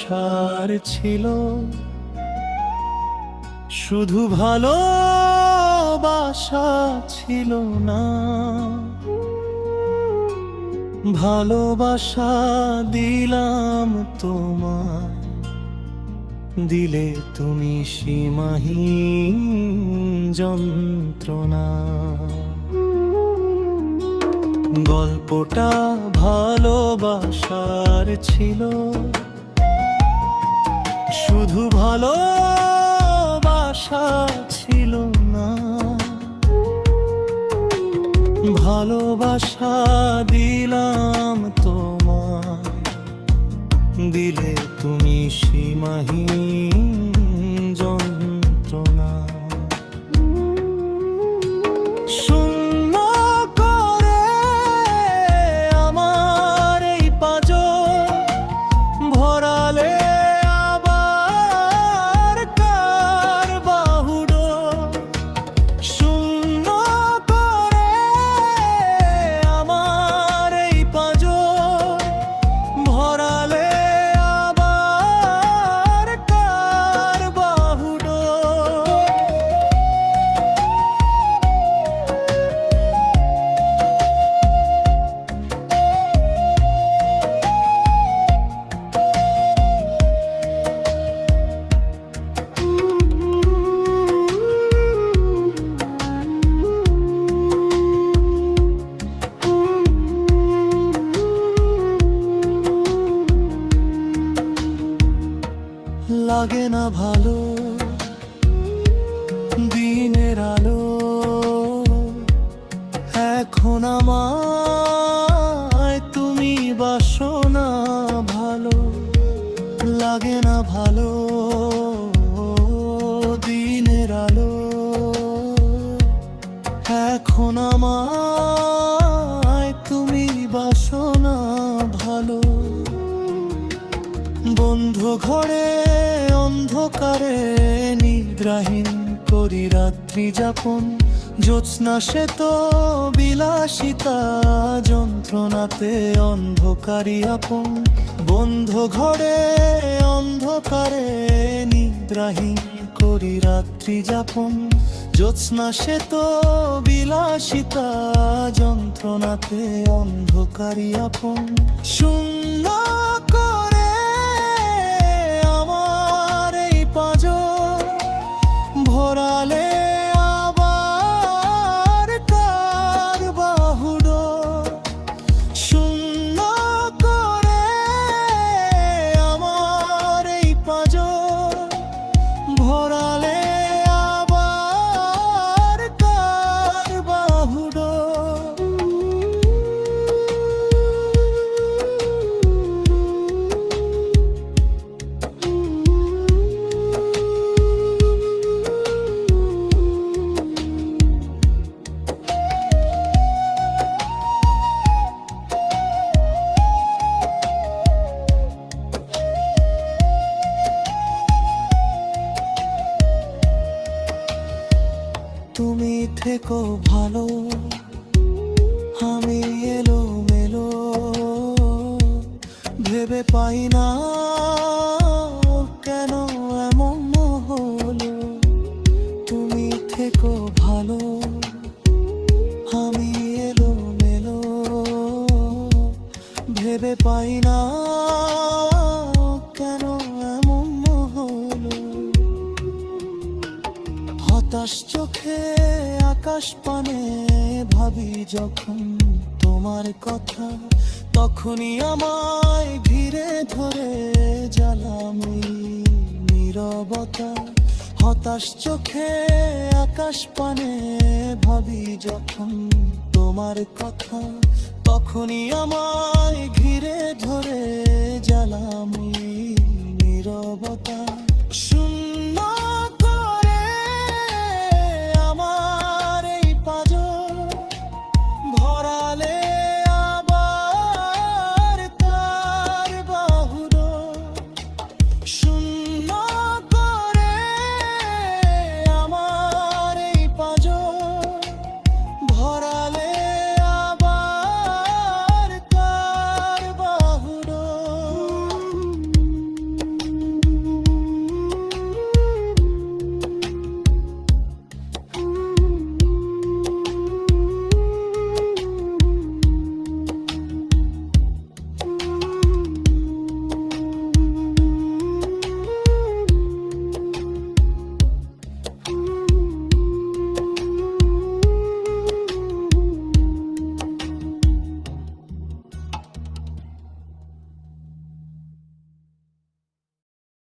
ভালোবাসার ছিল, শুধু ভালোবাসা ছিল না। ভালোবাসা দিলাম তোমায়, দিলে তুমি সীমাহীন যন্ত্রণা। গল্পটা ভালোবাসার ছিল, শুধু ভালোবাসা ছিল না। ভালোবাসা দিলাম তোমায়, দিলে তুমি সীমাহীন যন্ত্রণা। শূন্য করে আমার এই পাঁজর ভরালে আবার কার বাহুডোর। শূন্য করে আমার এই পাঁজর ভরালে আবার কার বাহুডোর। লাগে না ভালো দিনের আলো, এখন আমায় তুমি বাসো না ভালো। লাগে না ভালো দিনের আলো, এখন আমায় তুমি বাসো না ভালো। বন্ধ ঘরে অন্ধকারে নিদ্রাহীন করি রাত্রি যাপন। জ্যোৎস্না সে তো বিলাসিতা, যন্ত্রণাতে অন্ধকারী আপন। বন্ধ ঘরে অন্ধকারে নিদ্রাহীন করি রাত্রি যাপন। জ্যোৎস্না সে তো বিলাসিতা, যন্ত্রণাতে অন্ধকারী আপন। শূন্য করে আমার এই পাঁজর ভরালে আবার কার বাহুডোর। শূন্য করে আমার এই পাঁজর ভরালে আবার কার বাহুডোর। তুমি থেকো ভালো, আমি এলোমেলো ভেবে পাই না কেন এমন হলো। তুমি থেকো ভালো, আমি এলোমেলো ভেবে পাই না কেন এমন হলো। হতাশ চোখে আকাশ পানে ভাবি যখন তোমার কথা, তখনই আমায় ঘিরে ধরে জ্বালাময়ী নীরবতা। হতাশ চোখে আকাশ পানে ভাবি যখন তোমার কথা, তখনই আমায় ঘিরে ধরে জ্বালাময়ী নীরবতা।